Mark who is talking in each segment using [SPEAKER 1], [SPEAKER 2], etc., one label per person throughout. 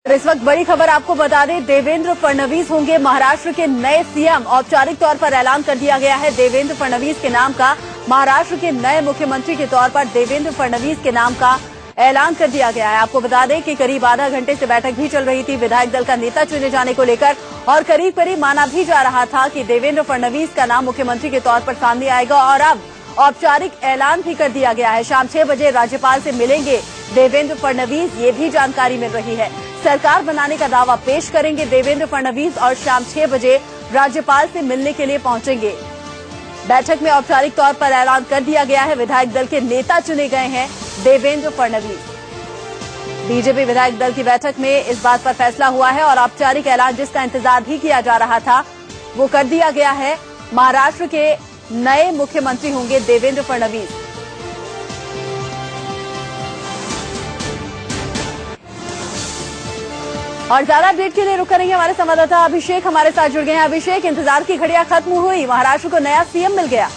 [SPEAKER 1] इस वक्त बड़ी खबर आपको बता दें, देवेंद्र फडणवीस होंगे महाराष्ट्र के नए सीएम। औपचारिक तौर पर ऐलान कर दिया गया है देवेंद्र फडणवीस के नाम का। महाराष्ट्र के नए मुख्यमंत्री के तौर पर देवेंद्र फडणवीस के नाम का ऐलान कर दिया गया है। आपको बता दें कि करीब आधा घंटे से बैठक भी चल रही थी विधायक दल का नेता चुने जाने को लेकर, और करीब करीब माना भी जा रहा था कि देवेंद्र फडणवीस का नाम मुख्यमंत्री के तौर पर सामने आएगा। और अब औपचारिक ऐलान भी कर दिया गया है। शाम 6 बजे राज्यपाल से मिलेंगे देवेंद्र फडणवीस, ये भी जानकारी मिल रही है। सरकार बनाने का दावा पेश करेंगे देवेंद्र फडणवीस और शाम 6 बजे राज्यपाल से मिलने के लिए पहुंचेंगे। बैठक में औपचारिक तौर पर ऐलान कर दिया गया है विधायक दल के नेता चुने गए हैं देवेंद्र फडणवीस। बीजेपी विधायक दल की बैठक में इस बात पर फैसला हुआ है और औपचारिक ऐलान जिसका इंतजार भी किया जा रहा था वो कर दिया गया है। महाराष्ट्र के नए मुख्यमंत्री होंगे देवेंद्र फडणवीस। और ज्यादा अपडेट के लिए रुक करेंगे हमारे संवाददाता अभिषेक हमारे साथ जुड़ गए हैं। अभिषेक, इंतजार की घड़ियां खत्म हुई, महाराष्ट्र को नया सीएम मिल गया।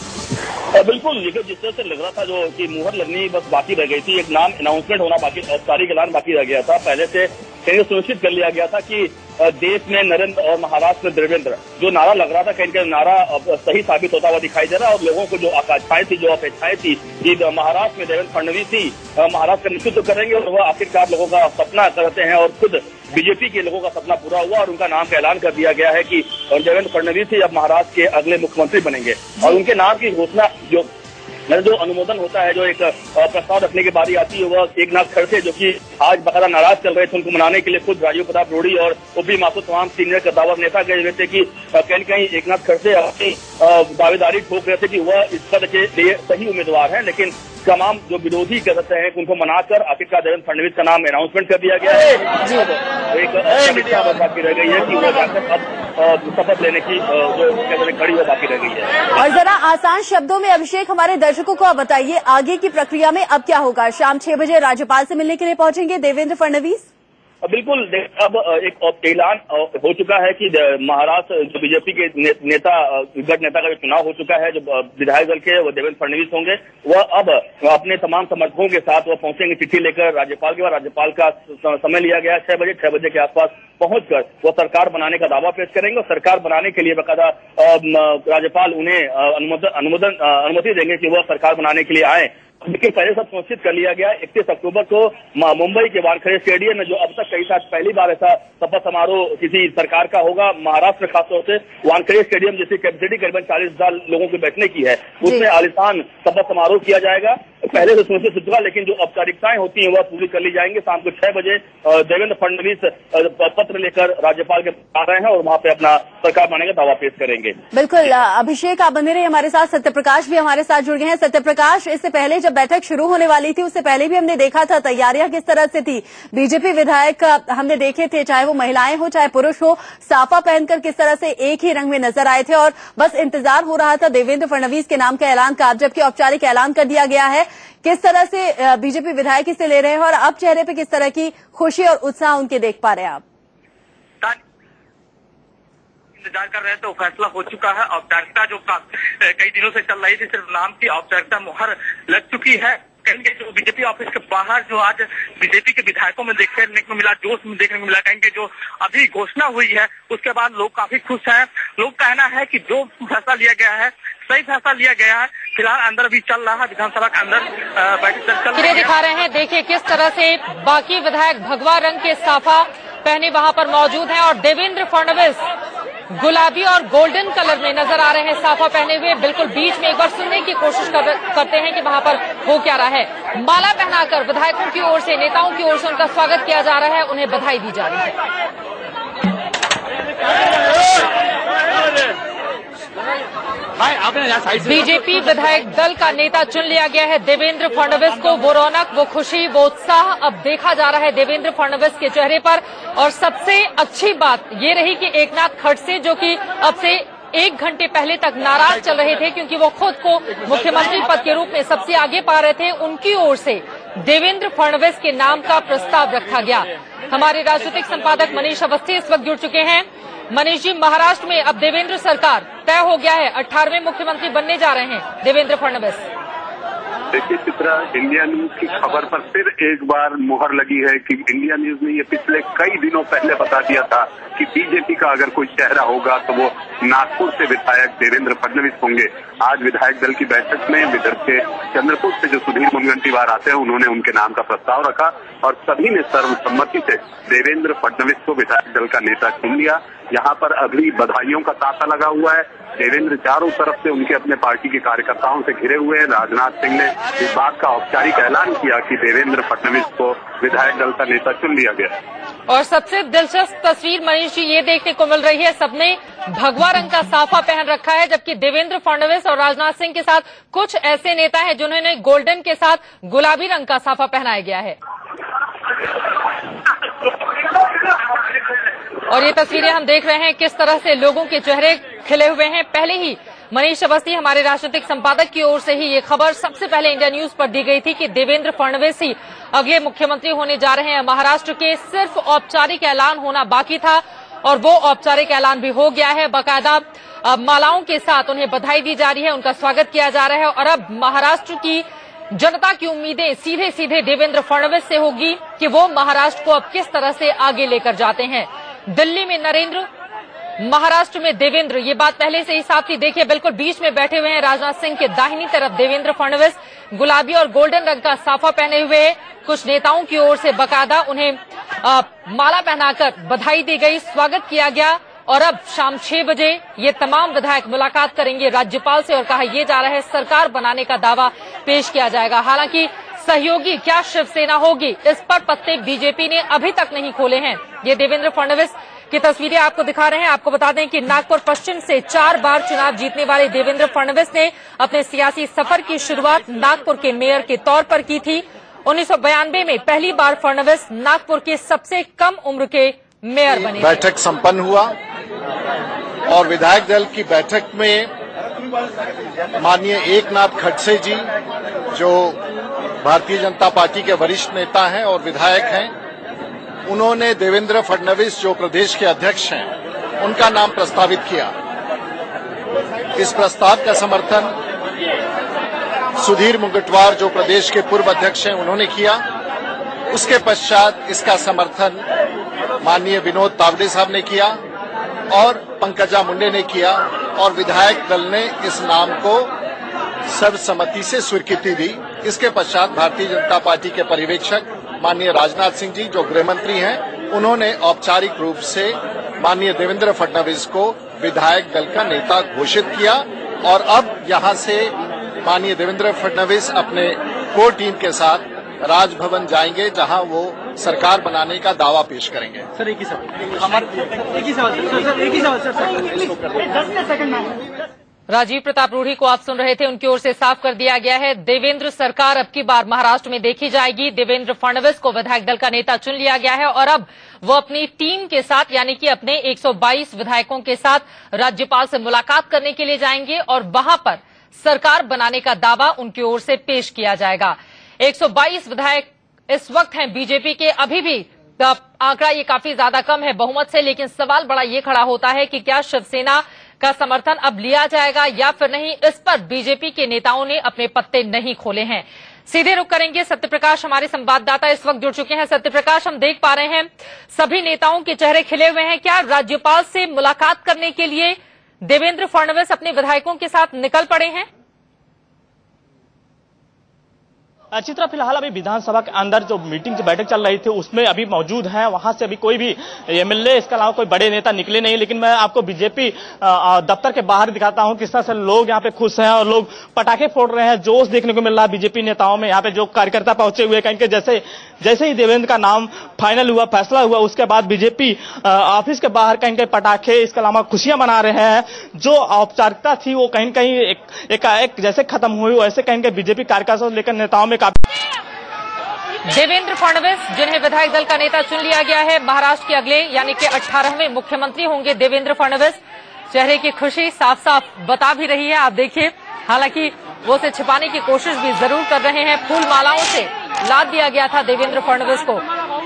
[SPEAKER 2] बिल्कुल, देखिए जिस तरह से लग रहा था जो कि मुहर लगनी बस बाकी रह गई थी, एक नाम अनाउंसमेंट होना बाकी, औपचारिक ऐलान बाकी रह गया था। पहले से सुनिश्चित कर लिया गया था कि देश में नरेंद्र और महाराष्ट्र में देवेंद्र जो नारा लग रहा था, कहीं का नारा सही साबित होता हुआ दिखाई दे रहा है। और लोगों को जो आकांक्षाएं थी, जो अपेक्षाएं थी कि महाराष्ट्र में देवेंद्र फडणवीस ही महाराष्ट्र का नेतृत्व करेंगे, और वह आखिरकार लोगों का सपना करते हैं और खुद बीजेपी के लोगों का सपना पूरा हुआ और उनका नाम का ऐलान कर दिया गया है कि देवेंद्र फडणवीस ही अब महाराष्ट्र के अगले मुख्यमंत्री बनेंगे। और उनके नाम की घोषणा जो अनुमोदन होता है, जो एक प्रस्ताव रखने की बारी आती है, वह एकनाथ खड़से जो कि आज बकायदा नाराज चल रहे थे, उनको मनाने के लिए खुद राजीव प्रताप रूडी और ओपी माथुर तमाम सीनियर कद्दावर नेता गए हुए थे कि कहीं कहीं एकनाथ खड़से अपनी दावेदारी ठोक रहे थे कि वह इस पद के लिए सही उम्मीदवार है। लेकिन तमाम जो विरोधी सदस्य हैं उनको मनाकर आखिरकार देवेंद्र फडणवीस का नाम अनाउंसमेंट कर दिया गया है। एक बाकी रह गई है कि वो जाकर अब शपथ लेने की जो खड़ी वो बाकी रह गई है।
[SPEAKER 1] और जरा आसान शब्दों में अभिषेक हमारे दर्शकों को आप बताइए, आगे की प्रक्रिया में अब क्या होगा? शाम 6 बजे राज्यपाल से मिलने के लिए पहुंचेंगे देवेंद्र फडणवीस।
[SPEAKER 2] बिल्कुल, अब एक ऐलान हो चुका है कि महाराष्ट्र जो बीजेपी के नेता गठ नेता का जो चुनाव हो चुका है, जो विधायक दल के वो देवेंद्र फडणवीस होंगे, वह अब अपने तमाम समर्थकों के साथ वह पहुंचेंगे चिट्ठी लेकर राज्यपाल के। बाद राज्यपाल का समय लिया गया 6 बजे के आसपास पहुंचकर वो सरकार बनाने का दावा पेश करेंगे। और सरकार बनाने के लिए बकायदा राज्यपाल उन्हें अनुमति देंगे कि वह सरकार बनाने के लिए आए। लेकिन पहले सब सुनिश्चित कर लिया गया 31 अक्टूबर को मुंबई के वानखेड़े स्टेडियम में, जो अब तक कई साल पहली बार ऐसा शपथ समारोह किसी सरकार का होगा महाराष्ट्र, खासतौर से वानखेड़े स्टेडियम जिसकी कैपेसिटी करीबन 40,000 लोगों के बैठने की है, उसमें आलिशान शपथ समारोह किया जाएगा। पहले से सुनिश्चित हो चुका, लेकिन जो औपचारिकताएं होती हैं वह पूरी कर ली जाएंगी। शाम को 6 बजे देवेंद्र फडणवीस पत्र लेकर राज्यपाल के आ रहे हैं और वहां पे अपना सरकार बनाने का दावा पेश करेंगे।
[SPEAKER 1] बिल्कुल अभिषेक, आप बने रहे हमारे साथ। सत्यप्रकाश भी हमारे साथ जुड़ गए हैं। सत्यप्रकाश, इससे पहले जब बैठक शुरू होने वाली थी उससे पहले भी हमने देखा था तैयारियां किस तरह से थी। बीजेपी विधायक हमने देखे थे, चाहे वो महिलाएं हो चाहे पुरुष हो, साफा पहनकर किस तरह से एक ही रंग में नजर आए थे और बस इंतजार हो रहा था देवेंद्र फडणवीस के नाम का ऐलान का। जबकि औपचारिक ऐलान कर दिया गया है, किस तरह से बीजेपी विधायक इसे ले रहे हैं और अब चेहरे पे किस तरह की खुशी और उत्साह उनके देख पा रहे हैं आप?
[SPEAKER 3] इंतजार कर रहे हैं तो फैसला हो चुका है। औपचारिकता जो कई दिनों से चल रही थी, सिर्फ नाम की औपचारिकता मुहर लग चुकी है। कहेंगे जो बीजेपी ऑफिस के बाहर जो आज बीजेपी के विधायकों में देखने को मिला, जोश में देखने को मिला, कहेंगे जो अभी घोषणा हुई है उसके बाद लोग काफी खुश हैं। लोग कहना है कि जो फैसला लिया गया है सही फैसला लिया गया है। फिलहाल अंदर अभी चल रहा है, विधानसभा के अंदर बैठक चल रही है।
[SPEAKER 4] दिखा रहे हैं, देखिए किस तरह से बाकी विधायक भगवा रंग के साफा पहने वहां पर मौजूद हैं और देवेंद्र फडणवीस गुलाबी और गोल्डन कलर में नजर आ रहे हैं साफा पहने हुए। बिल्कुल बीच में एक बार सुनने की कोशिश करते हैं कि वहां पर हो क्या रहा है। माला पहनाकर विधायकों की ओर से, नेताओं की ओर से उनका स्वागत किया जा रहा है, उन्हें बधाई दी जा रही है। बीजेपी विधायक दल का नेता चुन लिया गया है देवेंद्र फडणवीस को। वो रौनक, वो खुशी, वो उत्साह अब देखा जा रहा है देवेंद्र फडणवीस के चेहरे पर। और सबसे अच्छी बात ये रही कि एकनाथ खड़से जो कि अब से 1 घंटे पहले तक नाराज चल रहे थे क्योंकि वो खुद को मुख्यमंत्री पद के रूप में सबसे आगे पा रहे थे, उनकी ओर से देवेंद्र फडणवीस के नाम का प्रस्ताव रखा गया। हमारे राजनीतिक संपादक मनीष अवस्थी इस वक्त जुड़ चुके हैं। मनीष जी, महाराष्ट्र में अब देवेंद्र सरकार तय हो गया है, 18वें मुख्यमंत्री बनने जा रहे हैं देवेंद्र फडणवीस।
[SPEAKER 5] देखिए चित्रा, इंडिया न्यूज की खबर पर फिर एक बार मुहर लगी है कि इंडिया न्यूज ने ये पिछले कई दिनों पहले बता दिया था कि बीजेपी का अगर कोई चेहरा होगा तो वो नागपुर से विधायक देवेंद्र फडणवीस होंगे। आज विधायक दल की बैठक में विदर्भ के चंद्रपुर से जो सुधीर मुनगंटीवार आते हैं, उन्होंने उनके नाम का प्रस्ताव रखा और सभी ने सर्वसम्मति से देवेंद्र फडणवीस को विधायक दल का नेता चुन लिया। यहाँ पर अभी बधाइयों का तांता लगा हुआ है। देवेंद्र चारों तरफ से उनके अपने पार्टी के कार्यकर्ताओं से घिरे हुए हैं। राजनाथ सिंह ने इस बात का औपचारिक ऐलान किया कि देवेंद्र फडणवीस को विधायक दल का नेता चुन लिया गया।
[SPEAKER 4] और सबसे दिलचस्प तस्वीर मनीष जी ये देखने को मिल रही है, सबने भगवा रंग का साफा पहन रखा है, जबकि देवेंद्र फडणवीस और राजनाथ सिंह के साथ कुछ ऐसे नेता हैं जिन्होंने गोल्डन के साथ गुलाबी रंग का साफा पहनाया गया है। और ये तस्वीरें हम देख रहे हैं किस तरह से लोगों के चेहरे खिले हुए हैं। पहले ही मनीष अवस्थी हमारे राजनीतिक संपादक की ओर से ही ये खबर सबसे पहले इंडिया न्यूज पर दी गई थी कि देवेंद्र फडणवीस ही अगले मुख्यमंत्री होने जा रहे हैं महाराष्ट्र के। सिर्फ औपचारिक ऐलान होना बाकी था और वो औपचारिक ऐलान भी हो गया है। बाकायदा मालाओं के साथ उन्हें बधाई दी जा रही है, उनका स्वागत किया जा रहा है और अब महाराष्ट्र की जनता की उम्मीदें सीधे सीधे देवेंद्र फडणवीस से होगी कि वो महाराष्ट्र को अब किस तरह से आगे लेकर जाते हैं। दिल्ली में नरेंद्र, महाराष्ट्र में देवेंद्र, ये बात पहले से ही साफ थी। देखिए बिल्कुल बीच में बैठे हुए हैं राजनाथ सिंह के दाहिनी तरफ देवेंद्र फडणवीस, गुलाबी और गोल्डन रंग का साफा पहने हुए हैं। कुछ नेताओं की ओर से बाकायदा उन्हें माला पहनाकर बधाई दी गई, स्वागत किया गया और अब शाम 6 बजे ये तमाम विधायक मुलाकात करेंगे राज्यपाल से और कहा यह जा रहा है सरकार बनाने का दावा पेश किया जाएगा। हालांकि सहयोगी क्या शिवसेना होगी, इस पर पत्ते बीजेपी ने अभी तक नहीं खोले हैं। ये देवेंद्र फडणवीस की तस्वीरें आपको दिखा रहे हैं। आपको बता दें कि नागपुर पश्चिम से 4 बार चुनाव जीतने वाले देवेंद्र फडणवीस ने अपने सियासी सफर की शुरुआत नागपुर के मेयर के तौर पर की थी। 1992 में पहली बार फडणवीस नागपुर के सबसे कम उम्र के मेयर बने।
[SPEAKER 6] बैठक संपन्न हुआ और विधायक दल की बैठक में माननीय एकनाथ खड़से जी, जो भारतीय जनता पार्टी के वरिष्ठ नेता हैं और विधायक हैं, उन्होंने देवेंद्र फडणवीस जो प्रदेश के अध्यक्ष हैं उनका नाम प्रस्तावित किया। इस प्रस्ताव का समर्थन सुधीर मुनगंटीवार जो प्रदेश के पूर्व अध्यक्ष हैं उन्होंने किया। उसके पश्चात इसका समर्थन माननीय विनोद तावडे साहब ने किया और पंकजा मुंडे ने किया और विधायक दल ने इस नाम को सर्वसम्मति से स्वीकृति दी। इसके पश्चात भारतीय जनता पार्टी के पर्यवेक्षक माननीय राजनाथ सिंह जी जो गृह मंत्री हैं, उन्होंने औपचारिक रूप से माननीय देवेंद्र फडणवीस को विधायक दल का नेता घोषित किया और अब यहां से माननीय देवेंद्र फडणवीस अपने कोर टीम के साथ राजभवन जाएंगे, जहां वो सरकार बनाने का दावा पेश करेंगे।
[SPEAKER 7] सर एक ही सवाल
[SPEAKER 4] राजीव प्रताप रूढ़ी को आप सुन रहे थे, उनकी ओर से साफ कर दिया गया है देवेंद्र सरकार अब की बार महाराष्ट्र में देखी जाएगी। देवेंद्र फडणवीस को विधायक दल का नेता चुन लिया गया है और अब वो अपनी टीम के साथ यानी कि अपने 122 विधायकों के साथ राज्यपाल से मुलाकात करने के लिए जाएंगे और वहां पर सरकार बनाने का दावा उनकी ओर से पेश किया जाएगा। 122 विधायक इस वक्त हैं बीजेपी के, अभी भी आंकड़ा ये काफी ज्यादा कम है बहुमत से, लेकिन सवाल बड़ा ये खड़ा होता है कि क्या शिवसेना का समर्थन अब लिया जाएगा या फिर नहीं। इस पर बीजेपी के नेताओं ने अपने पत्ते नहीं खोले हैं। सीधे रुख करेंगे, सत्यप्रकाश हमारे संवाददाता इस वक्त जुड़ चुके हैं। सत्यप्रकाश, हम देख पा रहे हैं सभी नेताओं के चेहरे खिले हुए हैं। क्या राज्यपाल से मुलाकात करने के लिए देवेंद्र फडणवीस अपने विधायकों के साथ निकल पड़े हैं?
[SPEAKER 7] चित्रा, फिलहाल अभी विधानसभा के अंदर जो मीटिंग की बैठक चल रही थी उसमें अभी मौजूद हैं। वहां से अभी कोई भी एमएलए, इसके अलावा कोई बड़े नेता निकले नहीं। लेकिन मैं आपको बीजेपी दफ्तर के बाहर दिखाता हूं किस तरह से लोग यहाँ पे खुश हैं और लोग पटाखे फोड़ रहे हैं। जोश देखने को मिल रहा है बीजेपी नेताओं में। यहाँ पे जो कार्यकर्ता पहुंचे हुए कहीं के जैसे ही देवेंद्र का नाम फाइनल हुआ, फैसला हुआ, उसके बाद बीजेपी ऑफिस के बाहर कहीं कहीं पटाखे, इसके अलावा खुशियां मना रहे हैं। जो औपचारिकता थी वो कहीं कहीं एक जैसे खत्म हुई, वैसे कहीं कहीं बीजेपी कार्यकर्ताओं से लेकर नेताओं में
[SPEAKER 4] देवेंद्र फडणवीस, जिन्हें विधायक दल का नेता चुन लिया गया है, महाराष्ट्र के अगले यानी कि 18वें मुख्यमंत्री होंगे देवेंद्र फडणवीस। चेहरे की खुशी साफ साफ बता भी रही है, आप देखिए। हालांकि वो उसे छिपाने की कोशिश भी जरूर कर रहे हैं। फूल मालाओं से लाद दिया गया था देवेंद्र फडणवीस को।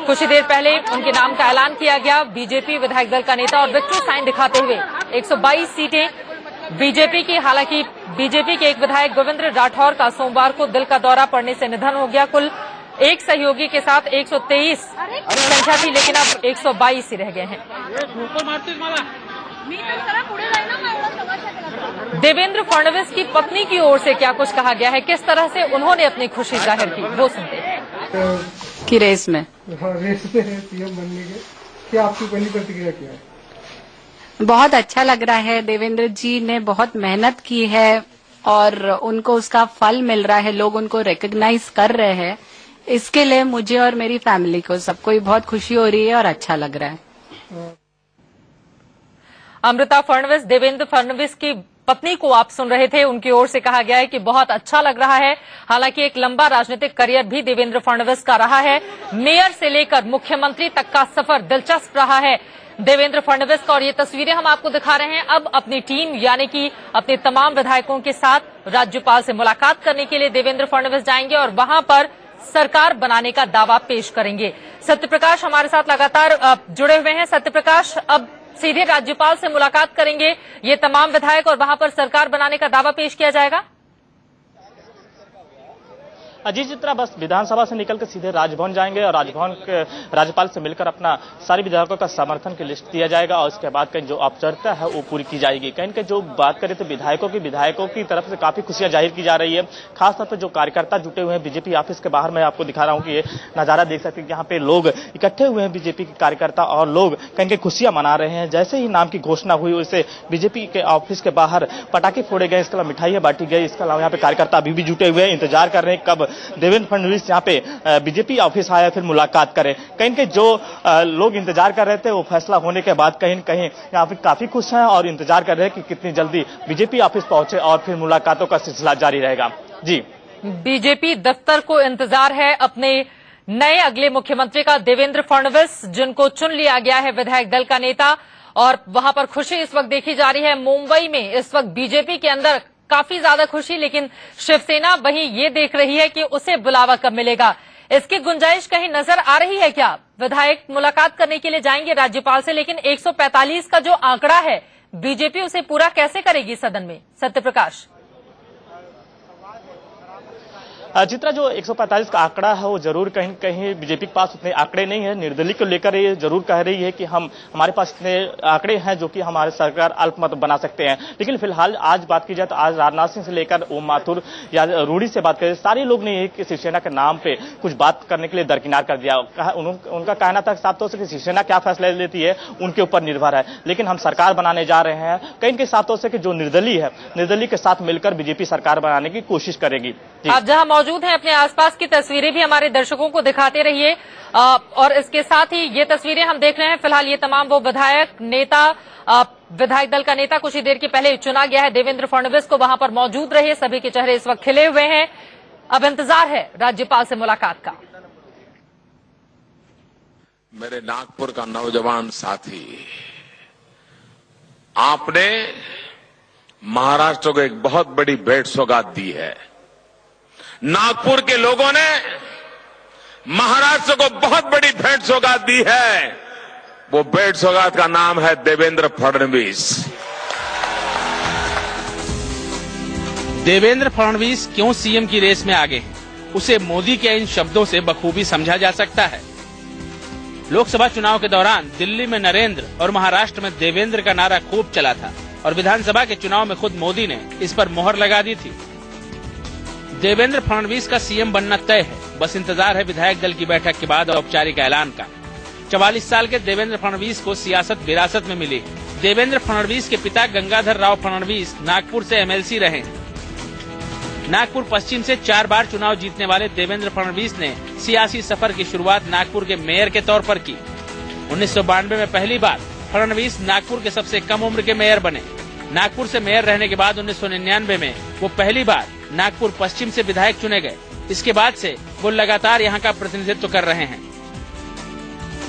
[SPEAKER 4] कुछ ही देर पहले उनके नाम का ऐलान किया गया। बीजेपी विधायक दल का नेता और विक्ट्री साइन दिखाते हुए 122 सीटें बीजेपी की। हालांकि बीजेपी के एक विधायक गोविंद राठौर का सोमवार को दिल का दौरा पड़ने से निधन हो गया। कुल एक सहयोगी के साथ 123 संख्या थी, लेकिन अब 122 ही रह गए हैं। देवेंद्र फडणवीस की पत्नी की ओर से क्या कुछ कहा गया है, किस तरह से उन्होंने अपनी खुशी जाहिर की, वो सुनते हैं।
[SPEAKER 8] कि रेस में
[SPEAKER 9] रेस में सीएम बनने के क्या आपकी पहली प्रतिक्रिया क्या है?
[SPEAKER 8] बहुत अच्छा लग रहा है। देवेंद्र जी ने बहुत मेहनत की है और उनको उसका फल मिल रहा है, लोग उनको रिकॉग्नाइज कर रहे हैं। इसके लिए मुझे और मेरी फैमिली को सबको बहुत खुशी हो रही है और अच्छा लग रहा है।
[SPEAKER 4] अमृता फडणवीस, देवेंद्र फडणवीस की पत्नी को आप सुन रहे थे। उनकी ओर से कहा गया है कि बहुत अच्छा लग रहा है। हालांकि एक लंबा राजनीतिक करियर भी देवेंद्र फडणवीस का रहा है। मेयर से लेकर मुख्यमंत्री तक का सफर दिलचस्प रहा है देवेंद्र फडणवीस का। और ये तस्वीरें हम आपको दिखा रहे हैं। अब अपनी टीम यानी कि अपने तमाम विधायकों के साथ राज्यपाल से मुलाकात करने के लिए देवेंद्र फडणवीस जाएंगे और वहां पर सरकार बनाने का दावा पेश करेंगे। सत्यप्रकाश हमारे साथ लगातार जुड़े हुए हैं। सत्यप्रकाश, अब सीधे राज्यपाल से मुलाकात करेंगे ये तमाम विधायक और वहां पर सरकार बनाने का दावा पेश किया जाएगा।
[SPEAKER 7] अजीत चित्रा बस विधानसभा से निकलकर सीधे राजभवन जाएंगे और राजभवन के राज्यपाल से मिलकर अपना सारे विधायकों का समर्थन की लिस्ट दिया जाएगा और उसके बाद कहीं जो औपचारिकता है वो पूरी की जाएगी। कहीं कहीं जो बात करें तो विधायकों की तरफ से काफी खुशियां जाहिर की जा रही है। खासतौर पर जो कार्यकर्ता जुटे हुए हैं बीजेपी ऑफिस के बाहर, मैं आपको दिखा रहा हूँ कि ये नजारा देख सकते हैं। यहाँ पे लोग इकट्ठे हुए हैं बीजेपी के कार्यकर्ता और लोग कहीं कहीं खुशियां मना रहे हैं। जैसे ही नाम की घोषणा हुई उससे बीजेपी के ऑफिस के बाहर पटाखे फोड़े गए, इसके अलावा मिठाइयां बांटी गई। इसके अलावा यहाँ पे कार्यकर्ता अभी भी जुटे हुए हैं, इंतजार कर रहे हैं कब देवेंद्र फडणवीस यहाँ पे बीजेपी ऑफिस आया फिर मुलाकात करें। कहीं कहीं जो लोग इंतजार कर रहे थे वो फैसला होने के बाद कहीं कहीं यहाँ पे काफी खुश हैं और इंतजार कर रहे हैं कि कितनी जल्दी बीजेपी ऑफिस पहुंचे और फिर मुलाकातों का सिलसिला जारी रहेगा। जी,
[SPEAKER 4] बीजेपी दफ्तर को इंतजार है अपने नए अगले मुख्यमंत्री का। देवेंद्र फडणवीस जिनको चुन लिया गया है विधायक दल का नेता, और वहां पर खुशी इस वक्त देखी जा रही है। मुंबई में इस वक्त बीजेपी के अंदर काफी ज्यादा खुशी, लेकिन शिवसेना वहीं ये देख रही है कि उसे बुलावा कब मिलेगा। इसकी गुंजाइश कहीं नजर आ रही है क्या? विधायक मुलाकात करने के लिए जाएंगे राज्यपाल से, लेकिन 145 का जो आंकड़ा है बीजेपी उसे पूरा कैसे करेगी सदन में? सत्यप्रकाश,
[SPEAKER 7] चित्रा जो 145 का आंकड़ा है वो जरूर कहीं कहीं बीजेपी के पास उतने आंकड़े नहीं है। निर्दलीय को लेकर ये जरूर कह रही है कि हमारे पास इतने आंकड़े हैं जो कि हमारे सरकार अल्पमत बना सकते हैं। लेकिन फिलहाल आज बात की जाए तो आज राजनाथ सिंह से लेकर ओम माथुर या रूडी से बात करें, सारे लोग ने एक शिवसेना के नाम पे कुछ बात करने के लिए दरकिनार कर दिया। उनका कहना था साफ तौर से शिवसेना क्या फैसला लेती है उनके ऊपर निर्भर है, लेकिन हम सरकार बनाने जा रहे हैं। कहीं के साफ तौर से जो निर्दलीय है, निर्दलीय के साथ मिलकर बीजेपी सरकार बनाने की कोशिश करेगी।
[SPEAKER 4] आप जहां मौजूद हैं अपने आसपास की तस्वीरें भी हमारे दर्शकों को दिखाते रहिए। और इसके साथ ही ये तस्वीरें हम देख रहे हैं। फिलहाल ये तमाम वो विधायक नेता, विधायक दल का नेता कुछ ही देर के पहले चुना गया है देवेंद्र फडणवीस को, वहां पर मौजूद रहे। सभी के चेहरे इस वक्त खिले हुए हैं। अब इंतजार है राज्यपाल से मुलाकात का।
[SPEAKER 10] मेरे नागपुर का नौजवान साथी, आपने महाराष्ट्र को एक बहुत बड़ी भेंट सौगात दी है। नागपुर के लोगों ने महाराष्ट्र को बहुत बड़ी भेंट सौगात दी है। वो भेंट सौगात का नाम है देवेंद्र फडणवीस।
[SPEAKER 11] देवेंद्र फडणवीस क्यों सीएम की रेस में आगे हैं, उसे मोदी के इन शब्दों से बखूबी समझा जा सकता है। लोकसभा चुनाव के दौरान दिल्ली में नरेंद्र और महाराष्ट्र में देवेंद्र का नारा खूब चला था और विधानसभा के चुनाव में खुद मोदी ने इस पर मोहर लगा दी थी। देवेंद्र फडणवीस का सीएम बनना तय है, बस इंतजार है विधायक दल की बैठक के बाद औपचारिक ऐलान का। 44 साल के देवेंद्र फडणवीस को सियासत विरासत में मिली है। देवेंद्र फडणवीस के पिता गंगाधर राव फडणवीस नागपुर से एमएलसी रहे हैं। नागपुर पश्चिम से 4 बार चुनाव जीतने वाले देवेंद्र फडणवीस ने सियासी सफर की शुरुआत नागपुर के मेयर के तौर पर की। 1992 में पहली बार फडणवीस नागपुर के सबसे कम उम्र के मेयर बने। नागपुर से मेयर रहने के बाद 1999 में वो पहली बार नागपुर पश्चिम से विधायक चुने गए। इसके बाद से वो लगातार यहाँ का प्रतिनिधित्व कर रहे हैं।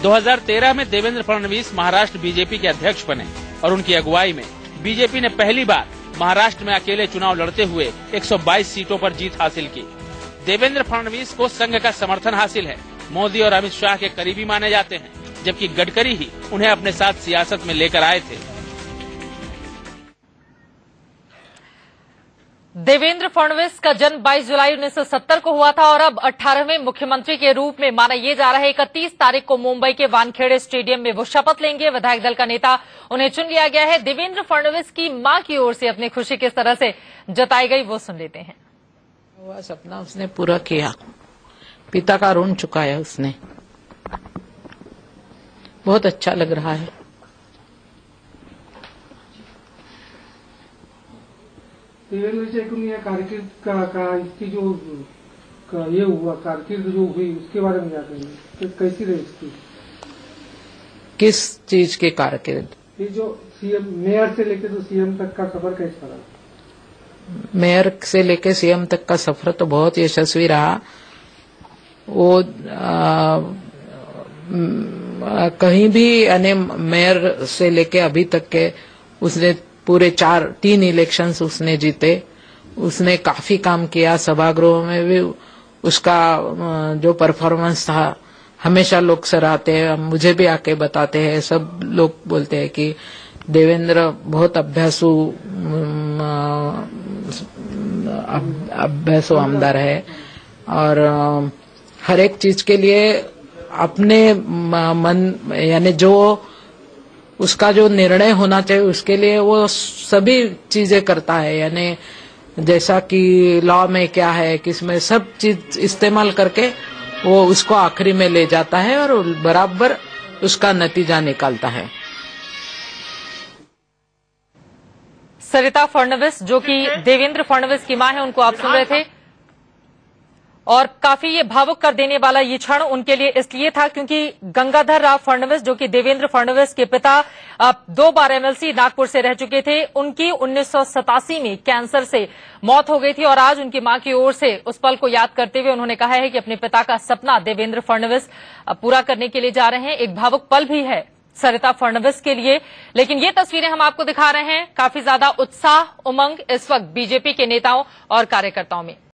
[SPEAKER 11] 2013 में देवेंद्र फडणवीस महाराष्ट्र बीजेपी के अध्यक्ष बने और उनकी अगुवाई में बीजेपी ने पहली बार महाराष्ट्र में अकेले चुनाव लड़ते हुए 122 सीटों पर जीत हासिल की। देवेंद्र फडणवीस को संघ का समर्थन हासिल है। मोदी और अमित शाह के करीबी माने जाते हैं, जबकि गडकरी ही उन्हें अपने साथ सियासत में लेकर आए थे।
[SPEAKER 4] देवेंद्र फडणवीस का जन्म 22 जुलाई 1970 को हुआ था और अब 18वें मुख्यमंत्री के रूप में माना ये जा रहा है। 31 तारीख को मुंबई के वानखेड़े स्टेडियम में वो शपथ लेंगे। विधायक दल का नेता उन्हें चुन लिया गया है। देवेंद्र फडणवीस की मां की ओर से अपनी खुशी किस तरह से जताई गई वो सुन लेते हैं।
[SPEAKER 12] वह सपना उसने पूरा किया, पिता का ऋण चुकाया उसने। बहुत अच्छा लग रहा है।
[SPEAKER 9] देवेंद्र जी की कारकिर्द का इसकी जो ये हुआ कारकिर्द जो हुई उसके बारे में क्या कहेंगे, कैसी रही इसकी?
[SPEAKER 12] किस चीज की कारकिर्द?
[SPEAKER 9] ये जो सीएम मेयर से लेकर तो सीएम तक का सफर कैसा रहा?
[SPEAKER 12] मेयर से लेकर सीएम तक का सफर तो बहुत यशस्वी रहा। वो कहीं भी यानी मेयर से लेके अभी तक के उसने पूरे 3 इलेक्शंस उसने जीते। उसने काफी काम किया। सभागृह में भी उसका जो परफॉर्मेंस था हमेशा लोग सराहते हैं, मुझे भी आके बताते हैं। सब लोग बोलते हैं कि देवेंद्र बहुत अभ्यासु आमदार है और हर एक चीज के लिए अपने मन यानी जो उसका जो निर्णय होना चाहिए उसके लिए वो सभी चीजें करता है। यानी जैसा कि लॉ में क्या है, किसमें सब चीज इस्तेमाल करके वो उसको आखिरी में ले जाता है और बराबर उसका नतीजा निकालता है।
[SPEAKER 4] सरिता फडणवीस जो कि देवेंद्र फडणवीस की मां है, उनको आप सुन रहे थे और काफी ये भावुक कर देने वाला ये क्षण उनके लिए इसलिए था क्योंकि गंगाधर राव फडणवीस जो कि देवेंद्र फडणवीस के पिता 2 बार एमएलसी नागपुर से रह चुके थे, उनकी 1987 में कैंसर से मौत हो गई थी और आज उनकी मां की ओर से उस पल को याद करते हुए उन्होंने कहा है कि अपने पिता का सपना देवेंद्र फडणवीस पूरा करने के लिए जा रहे हैं। एक भावुक पल भी है सरिता फडणवीस के लिए। लेकिन ये तस्वीरें हम आपको दिखा रहे हैं। काफी ज्यादा उत्साह, उमंग इस वक्त बीजेपी के नेताओं और कार्यकर्ताओं में।